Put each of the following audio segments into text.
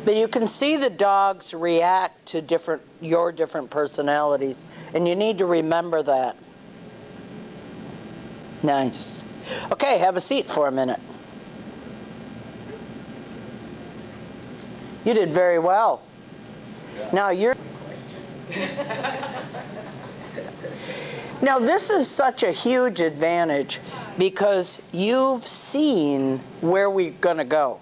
But you can see the dogs react to your different personalities, and you need to remember that. Nice. Okay, have a seat for a minute. You did very well. Now Now this is such a huge advantage because you've seen where we're going to go.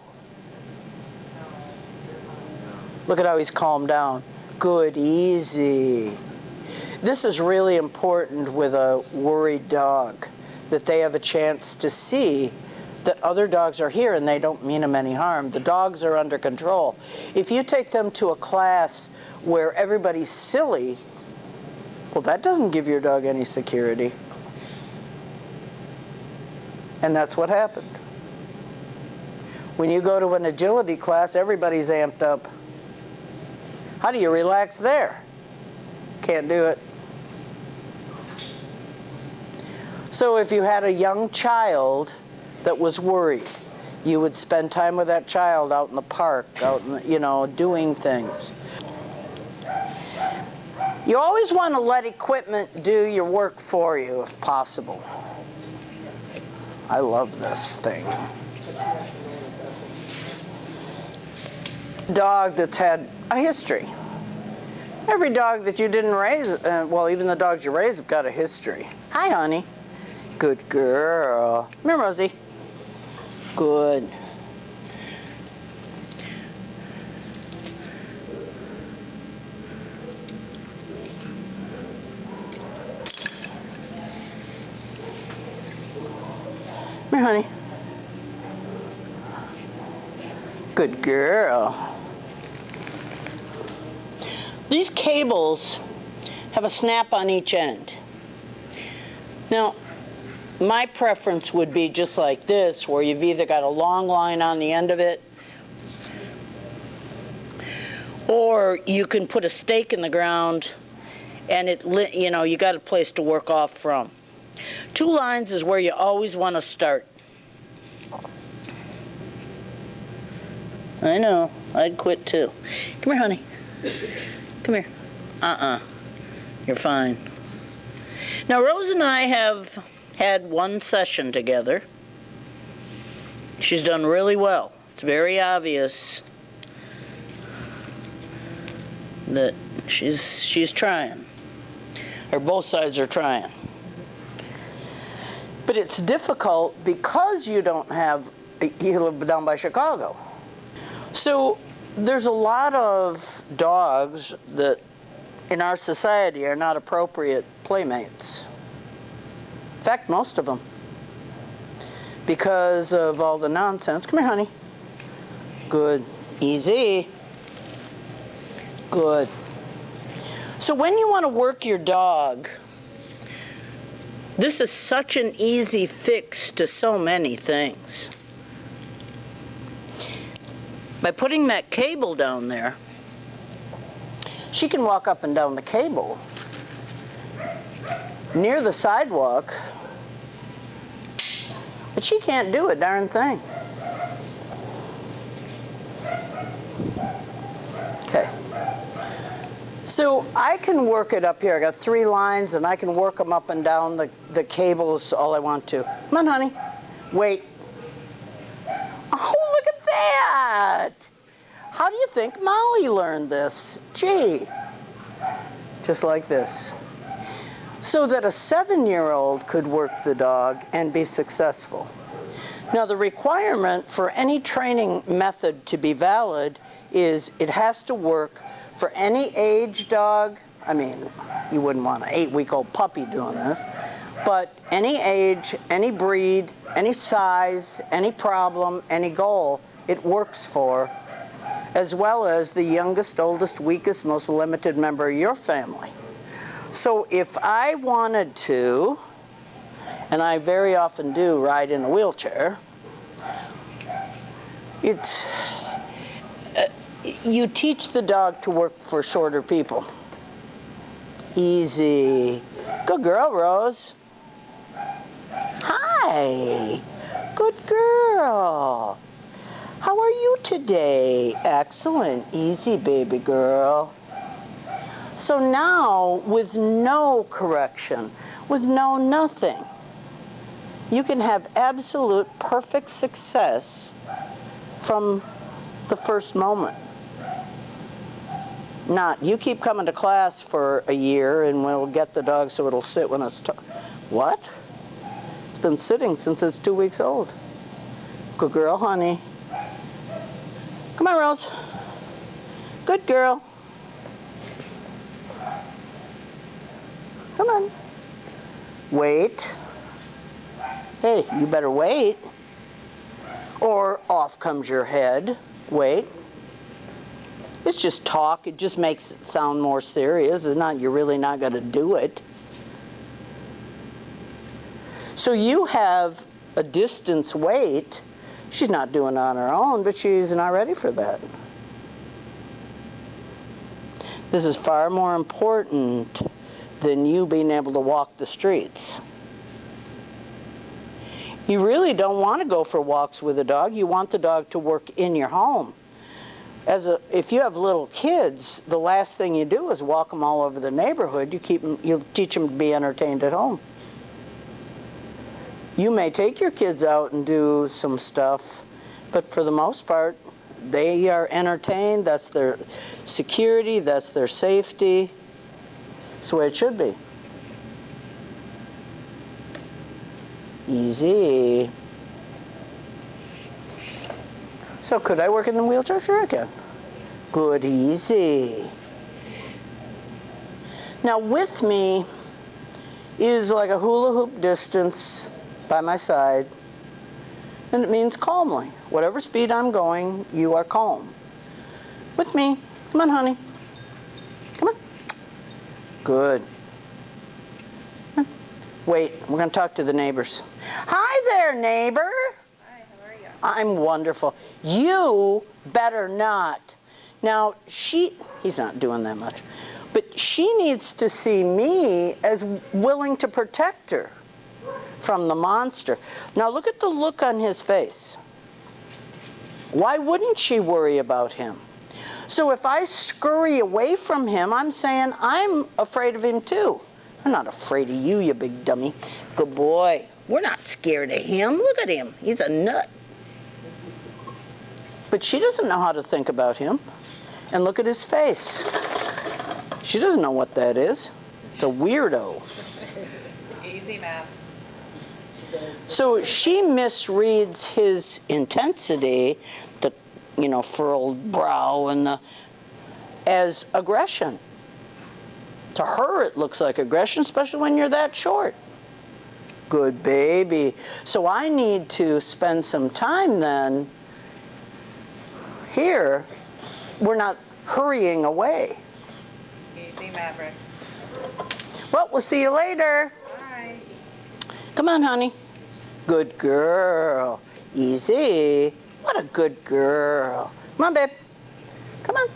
Look at how he's calmed down. Good, easy. This is really important with a worried dog, that they have a chance to see that other dogs are here and they don't mean them any harm. The dogs are under control. If you take them to a class where everybody's silly, well, that doesn't give your dog any security. And that's what happened. When you go to an agility class, everybody's amped up. How do you relax there? Can't do it. So if you had a young child that was worried, you would spend time with that child out in the park, out in doing things. You always want to let equipment do your work for you if possible. I love this thing. Dog that's had a history. Every dog that you didn't raise, well, even the dogs you raised have got a history. Hi, honey. Good girl. Come here, Rosie. Good. Come here, honey. Good girl. These cables have a snap on each end. Now, my preference would be just like this, where you've either got a long line on the end of it, or you can put a stake in the ground and you got a place to work off from. 2 lines is where you always want to start. I know, I'd quit too. Come here, honey. Come here. You're fine. Now, Rose and I have had 1 session together. She's done really well. It's very obvious that she's trying. Or both sides are trying. But it's difficult because you live down by Chicago. So there's a lot of dogs that in our society are not appropriate playmates. In fact, most of them. Because of all the nonsense. Come here, honey. Good. Easy. Good. So when you want to work your dog, this is such an easy fix to so many things. By putting that cable down there, she can walk up and down the cable near the sidewalk, but she can't do a darn thing. Okay. So I can work it up here. I got 3 lines, and I can work them up and down the cables all I want to. Come on, honey. Wait. Oh, look at that! How do you think Molly learned this? Gee. Just like this. So that a 7-year-old could work the dog and be successful. Now, the requirement for any training method to be valid is it has to work for any age dog. I mean, you wouldn't want an 8-week-old puppy doing this, but any age, any breed, any size, any problem, any goal, it works for, as well as the youngest, oldest, weakest, most limited member of your family. So if I wanted to, and I very often do ride in a wheelchair, you teach the dog to work for shorter people. Easy. Good girl, Rose. Hi. Good girl. How are you today? Excellent. Easy, baby girl. So now, with no correction, with no nothing, you can have absolute perfect success from the first moment. Not, you keep coming to class for a year and we'll get the dog so it'll sit when it's what? It's been sitting since it's 2 weeks old. Good girl, honey. Come on, Rose. Good girl. Come on. Wait. Hey, you better wait. Or off comes your head. Wait. It's just talk. It just makes it sound more serious. It's not, you're really not going to do it. So you have a distance wait. She's not doing it on her own, but she's not ready for that. This is far more important than you being able to walk the streets. You really don't want to go for walks with a dog. You want the dog to work in your home. If you have little kids, the last thing you do is walk them all over the neighborhood. You'll teach them to be entertained at home. You may take your kids out and do some stuff, but for the most part, they are entertained. That's their security. That's their safety. That's the way it should be. Easy. So could I work in the wheelchair? Sure I can. Good, easy. Now with me is like a hula hoop distance by my side, and it means calmly. Whatever speed I'm going, you are calm. With me. Come on, honey. Come on. Good. Come on. Wait, we're going to talk to the neighbors. Hi there, neighbor. Hi, how are you? I'm wonderful. You better not. Now, he's not doing that much, but she needs to see me as willing to protect her from the monster. Now, look at the look on his face. Why wouldn't she worry about him? So if I scurry away from him, I'm saying I'm afraid of him too. I'm not afraid of you, you big dummy. Good boy. We're not scared of him. Look at him. He's a nut. But she doesn't know how to think about him. And look at his face. She doesn't know what that is. It's a weirdo. Easy math. So she misreads his intensity, the furrowed brow and as aggression. To her it looks like aggression, especially when you're that short. Good baby. So I need to spend some time then here. We're not hurrying away. Easy Maverick. Well, we'll see you later. Bye. Come on, honey. Good girl. Easy. What a good girl. Come on, babe. Come on.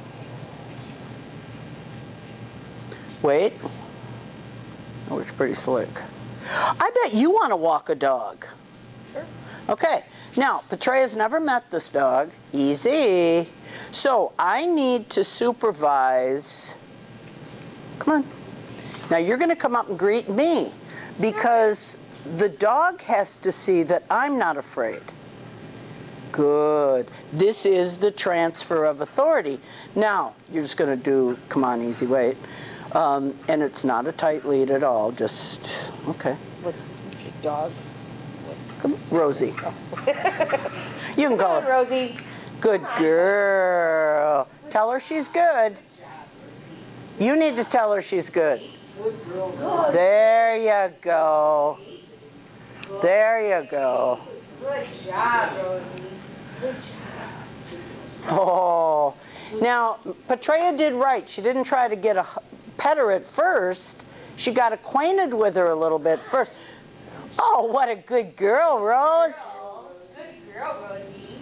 Wait. Oh, it's pretty slick. I bet you want to walk a dog. Sure. Okay. Now, Petreya's never met this dog. Easy. So I need to supervise. Come on. Now you're going to come up and greet me because the dog has to see that I'm not afraid. Good. This is the transfer of authority. Now, you're just going to do, come on, easy, wait. And it's not a tight lead at all, just, okay. What's the dog? Come on, Rosie. You can call her. Rosie. Good girl. Tell her she's good. You need to tell her she's good. There you go. There you go. Good job, Rosie. Good job. Oh. Now, Petreya did right. She didn't try to pet her at first. She got acquainted with her a little bit first. Oh, what a good girl, Rose. Good girl, Rosie.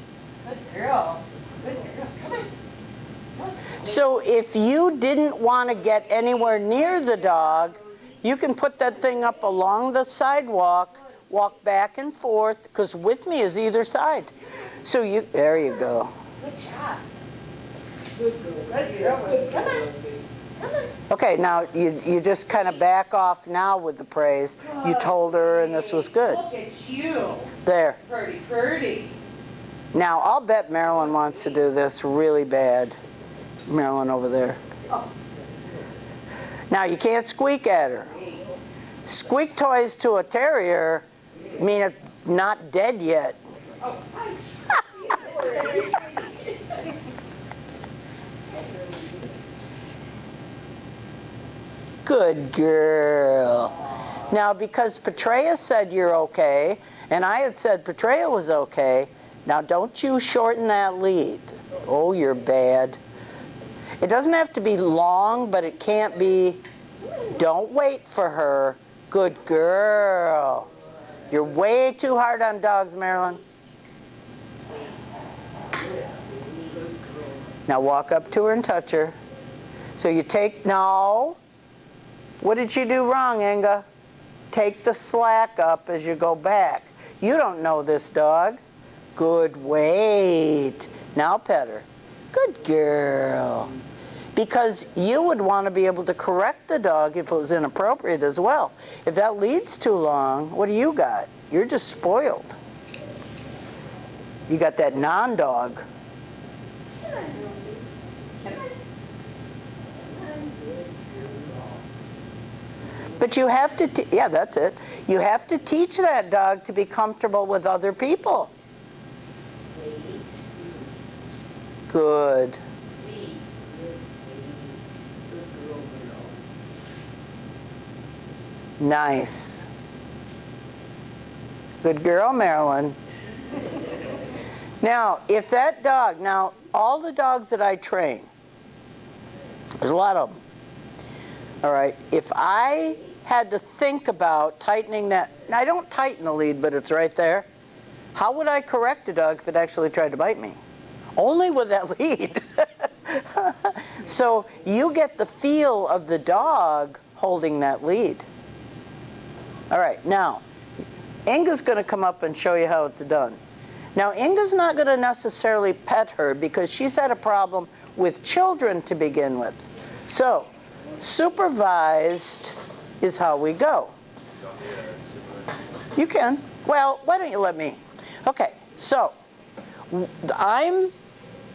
Good girl. Good girl. Come on. So if you didn't want to get anywhere near the dog, you can put that thing up along the sidewalk walk back and forth, because with me is either side. So there you go. Good job. Good girl, Rosie. Come on. Come on. Okay, now you just kind of back off now with the praise. You told her and this was good. Look at you. There. Pretty, pretty. Now, I'll bet Marilyn wants to do this really bad. Marilyn over there. Oh. Now, you can't squeak at her. Squeak toys to a terrier mean it's not dead yet. Oh, hi. Good girl. Now, because Petrea said you're okay, and I had said Petrea was okay, now don't you shorten that lead. Oh, you're bad. It doesn't have to be long, but it can't be. Don't wait for her. Good girl. You're way too hard on dogs, Marilyn. Now walk up to her and touch her. So you take, no. What did you do wrong, Inga? Take the slack up as you go back. You don't know this dog. Good, wait. Now pet her. Good girl. Because you would want to be able to correct the dog if it was inappropriate as well. If that lead's too long, what do you got? You're just spoiled. You got that non-dog. But you have to, yeah, that's it. You have to teach that dog to be comfortable with other people. Good. Nice. Good girl, Marilyn. Now, if that dog, now all the dogs that I train, there's a lot of them. All right, if I had to think about tightening that, I don't tighten the lead, but it's right there. How would I correct a dog if it actually tried to bite me? Only with that lead. So you get the feel of the dog holding that lead. All right, now, Inga's going to come up and show you how it's done. Now, Inga's not going to necessarily pet her because she's had a problem with children to begin with. So, supervised is how we go. You can. Well, why don't you let me? Okay, so I'm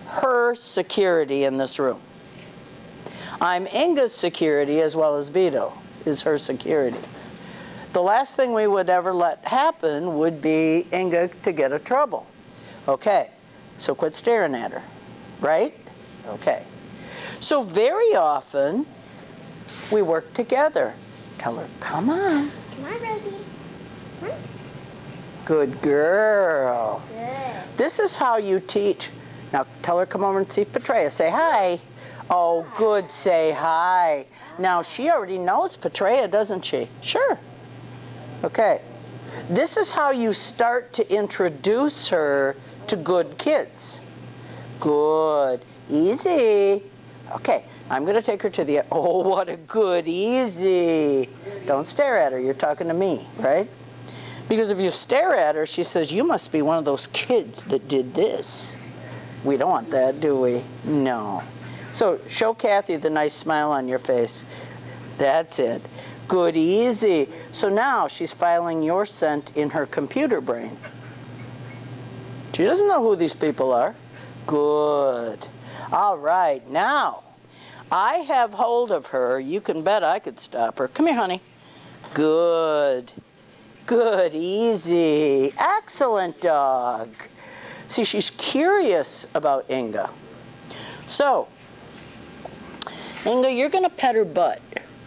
her security in this room. I'm Inga's security as well as Vito is her security. The last thing we would ever let happen would be Inga to get in trouble. Okay, so quit staring at her, right? Okay. So very often, we work together. Tell her, come on. Come on, Rosie. Come on. Good girl. Good. This is how you teach. Now tell her, come over and see Petrea. Say hi. Oh, good, say hi. Now she already knows Petrea, doesn't she? Sure. Okay. This is how you start to introduce her to good kids. Good. Easy. Okay, I'm going to take her to the, oh, what a good, easy. Don't stare at her, you're talking to me, right? Because if you stare at her, she says, you must be one of those kids that did this. We don't want that, do we? No. So show Kathy the nice smile on your face. That's it. Good, easy. So now she's filing your scent in her computer brain. She doesn't know who these people are. Good. All right, now, I have hold of her. You can bet I could stop her. Come here, honey. Good. Good, easy. Excellent dog. See, she's curious about Inga. So, Inga, you're going to pet her butt.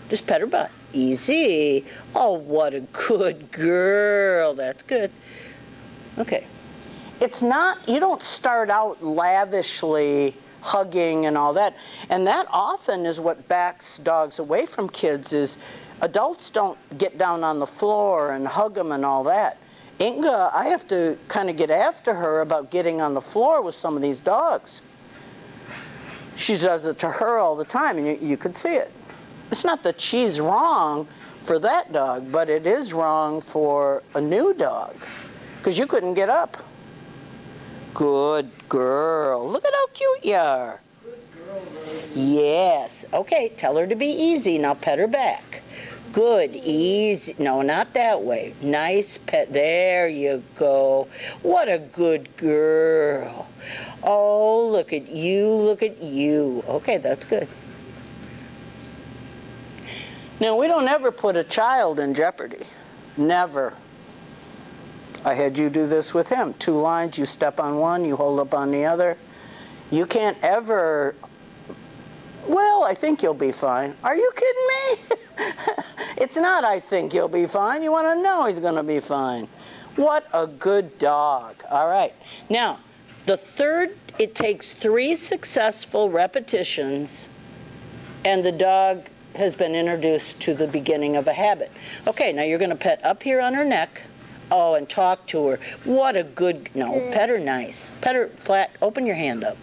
Just pet her butt. Easy. Oh, what a good girl. That's good. Okay. It's not, you don't start out lavishly hugging and all that. And that often is what backs dogs away from kids is adults don't get down on the floor and hug them and all that. Inga, I have to kind of get after her about getting on the floor with some of these dogs. She does it to her all the time, and you could see it. It's not that she's wrong, for that dog, but it is wrong for a new dog because you couldn't get up. Good girl. Look at how cute you are. Good girl, Rosie. Yes. Okay, tell her to be easy. Now pet her back. Good, easy. No, not that way. Nice pet. There you go. What a good girl. Oh, look at you, look at you. Okay, that's good. Now, we don't ever put a child in jeopardy. Never. I had you do this with him. 2 lines, you step on one, you hold up on the other. You can't ever, well, I think you'll be fine. Are you kidding me? It's not I think you'll be fine. You want to know he's going to be fine. What a good dog. All right. Now, the third, it takes 3 successful repetitions, and the dog has been introduced to the beginning of a habit. Okay, now you're going to pet up here on her neck. Oh, and talk to her. What a good, no, pet her nice. Pet her flat, open your hand up.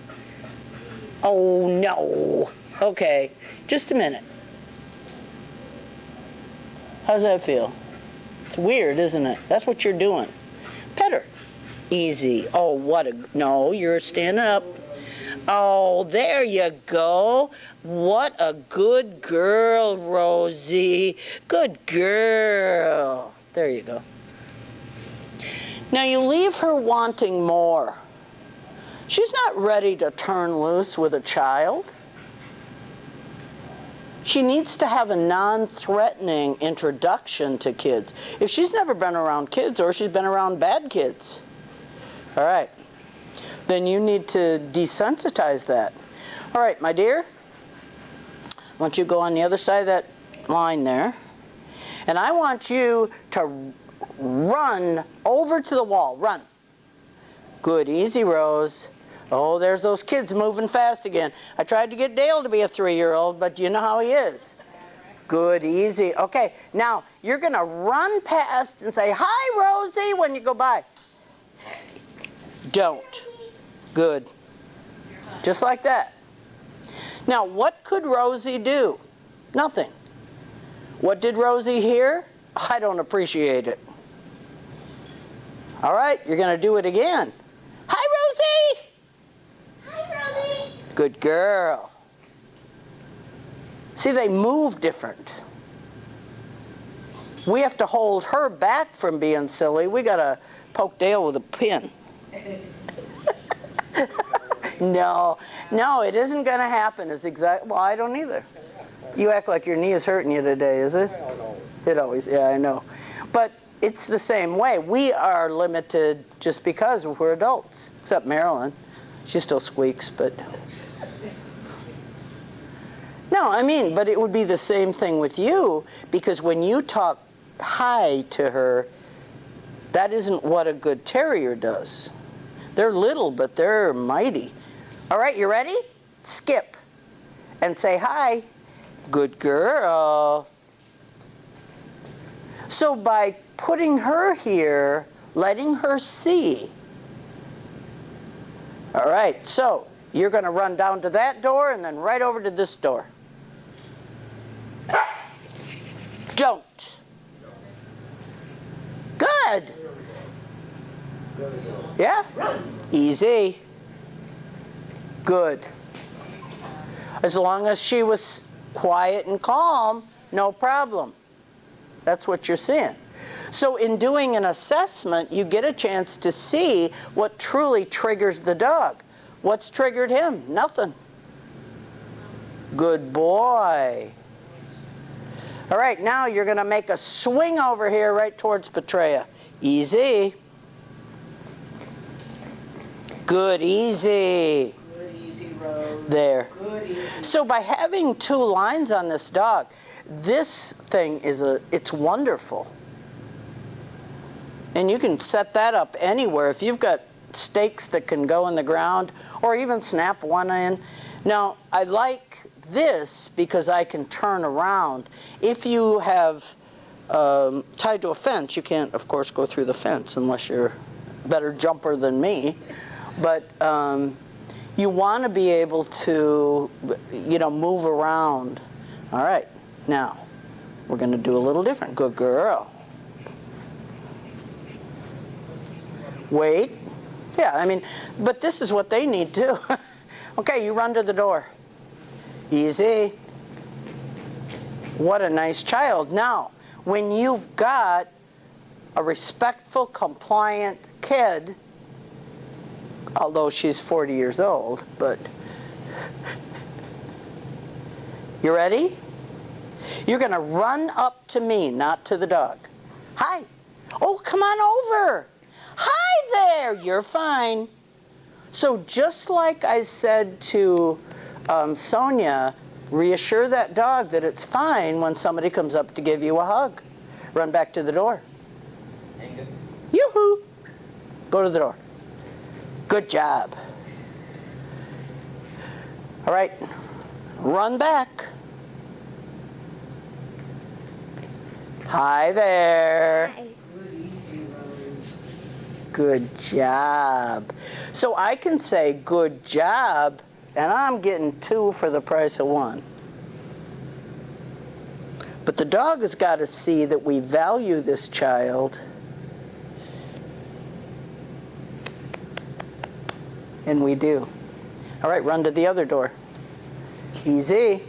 Oh, no. Okay, just a minute. How's that feel? It's weird, isn't it? That's what you're doing. Pet her. Easy. Oh, what a, no, you're standing up. Oh, there you go. What a good girl, Rosie. Good girl. There you go. Now you leave her wanting more. She's not ready to turn loose with a child. She needs to have a non-threatening introduction to kids. If she's never been around kids or she's been around bad kids, all right, then you need to desensitize that. All right, my dear, I want you to go on the other side of that line there, and I want you to run over to the wall. Run. Good, easy, Rose. Oh, there's those kids moving fast again. I tried to get Dale to be a 3-year-old, but you know how he is. Good, easy. Okay, now you're going to run past and say, "Hi, Rosie," when you go by. Don't. Good. Just like that. Now, what could Rosie do? Nothing. What did Rosie hear? I don't appreciate it. All right, you're going to do it again. "Hi, Rosie." Hi, Rosie. Good girl. See, they move different. We have to hold her back from being silly. We got to poke Dale with a pin. No, it isn't going to happen. Well, I don't either. You act like your knee is hurting you today, is it? It always, yeah, I know. But it's the same way. We are limited just because we're adults, except Marilyn. She still squeaks, but... No, I mean, but it would be the same thing with you, because when you talk hi to her, that isn't what a good terrier does. They're little, but they're mighty. All right, you ready? Skip and say hi. Good girl. So by putting her here, letting her see. All right, so you're going to run down to that door and then right over to this door. Don't. Good. Yeah? Easy. Good. As long as she was quiet and calm, no problem. That's what you're seeing. So in doing an assessment, you get a chance to see what truly triggers the dog. What's triggered him? Nothing. Good boy. All right, now you're going to make a swing over here right towards Petrea. Easy. Good, easy. Good, easy, Rose. There. Good, easy. So by having 2 lines on this dog, this thing it's wonderful. And you can set that up anywhere. If you've got stakes that can go in the ground or even snap one in. Now, I like this because I can turn around. If you have tied to a fence, you can't, of course, go through the fence unless you're a better jumper than me. But you want to be able to, move around. All right, now, We're going to do a little different. Good girl. Wait. Yeah, I mean, but this is what they need too. Okay, you run to the door. Easy. What a nice child. Now, when you've got a respectful, compliant kid, although she's 40 years old, but you ready? You're going to run up to me, not to the dog. Hi. Oh, come on over. Hi there. You're fine. So just like I said to Sonia, reassure that dog that it's fine when somebody comes up to give you a hug. Run back to the door. Yoo-hoo. Go to the door. Good job. All right. Run back. Hi there. Hi. Good job. So I can say good job, and I'm getting 2 for the price of 1. But the dog has got to see that we value this child, and we do. All right, run to the other door. Easy.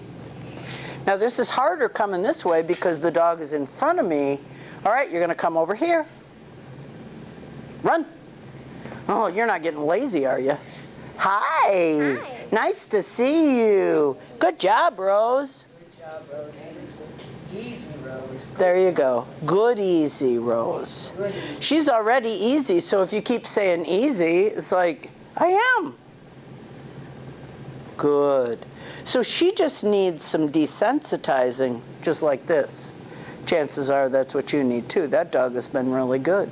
Now this is harder coming this way because the dog is in front of me. All right, you're going to come over here. Run. Oh, you're not getting lazy, are you? Hi. Hi. Nice to see you. Good job, Rose. Good job, Rosie. Easy, Rose. There you go. Good, easy, Rose. Good, easy. She's already easy, so if you keep saying easy, it's like, I am. Good. So she just needs some desensitizing, just like this. Chances are that's what you need too. That dog has been really good.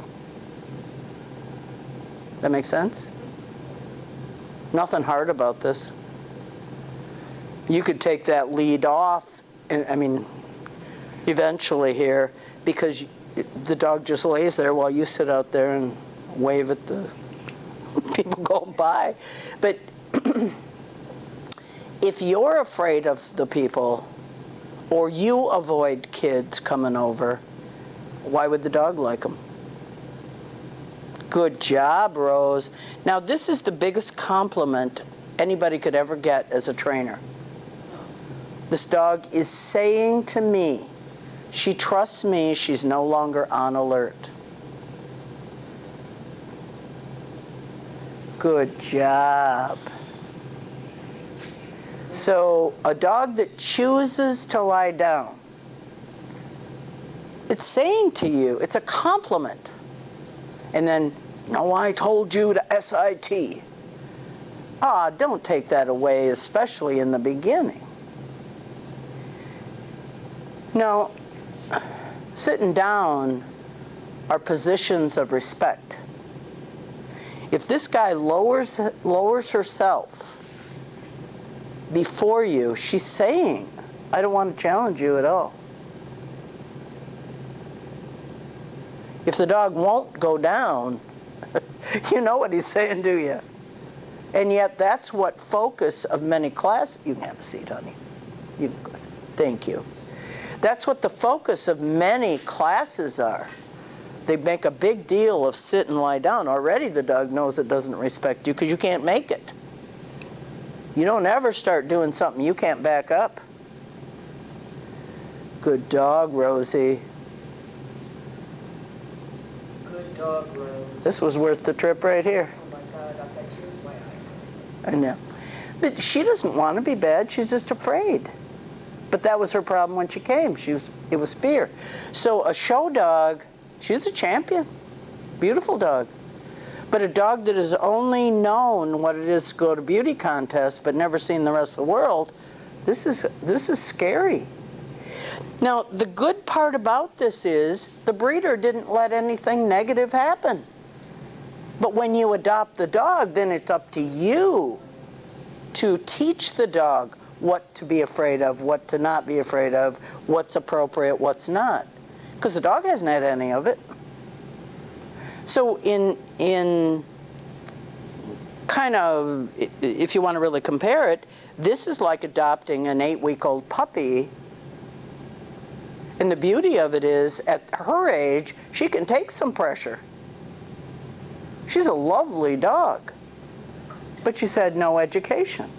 That makes sense? Nothing hard about this. You could take that lead off, and I mean, eventually here, because the dog just lays there while you sit out there and wave at the people going by. But if you're afraid of the people, or you avoid kids coming over, why would the dog like them? Good job, Rose. Now, this is the biggest compliment anybody could ever get as a trainer. This dog is saying to me, she trusts me, she's no longer on alert. Good job. So, a dog that chooses to lie down, it's saying to you, it's a compliment. And then, no, I told you to SIT. Ah, don't take that away, especially in the beginning. Now, sitting down are positions of respect. If this guy lowers herself before you, she's saying, I don't want to challenge you at all. If the dog won't go down, you know what he's saying, do you? And yet that's what focus of many classes, you can have a seat, honey. You can go sit. Thank you. That's what the focus of many classes are. They make a big deal of sit and lie down. Already the dog knows it doesn't respect you because you can't make it. You don't ever start doing something you can't back up. Good dog, Rosie. Good dog, Rose. This was worth the trip right here. Oh my God, I bet you was my eyes. I know. But she doesn't want to be bad. She's just afraid. But that was her problem when she came. It was fear. So a show dog, she's a champion. Beautiful dog. But a dog that has only known what it is to go to beauty contests but never seen the rest of the world, this is scary. Now, the good part about this is the breeder didn't let anything negative happen. But when you adopt the dog, then it's up to you to teach the dog what to be afraid of, what to not be afraid of, what's appropriate, what's not. Because the dog hasn't had any of it. So in kind of, if you want to really compare it, this is like adopting an 8-week-old puppy And the beauty of it is, at her age, she can take some pressure. She's a lovely dog. But she's had no education.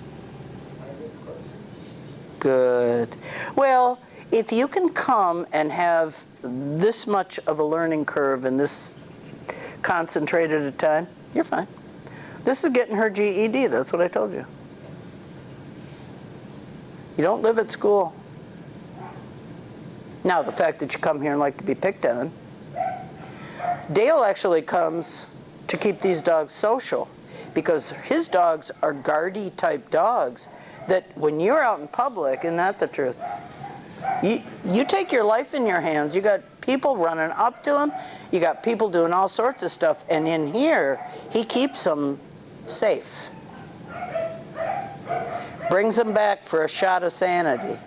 Good. Well, if you can come and have this much of a learning curve in this concentrated a time, you're fine. This is getting her GED, that's what I told you. You don't live at school. Now, the fact that you come here and like to be picked on. Dale actually comes to keep these dogs social because his dogs are guardy type dogs that when you're out in public, isn't that the truth? You take your life in your hands. You got people running up to him. You got people doing all sorts of stuff. And in here, he keeps them safe. Brings them back for a shot of sanity.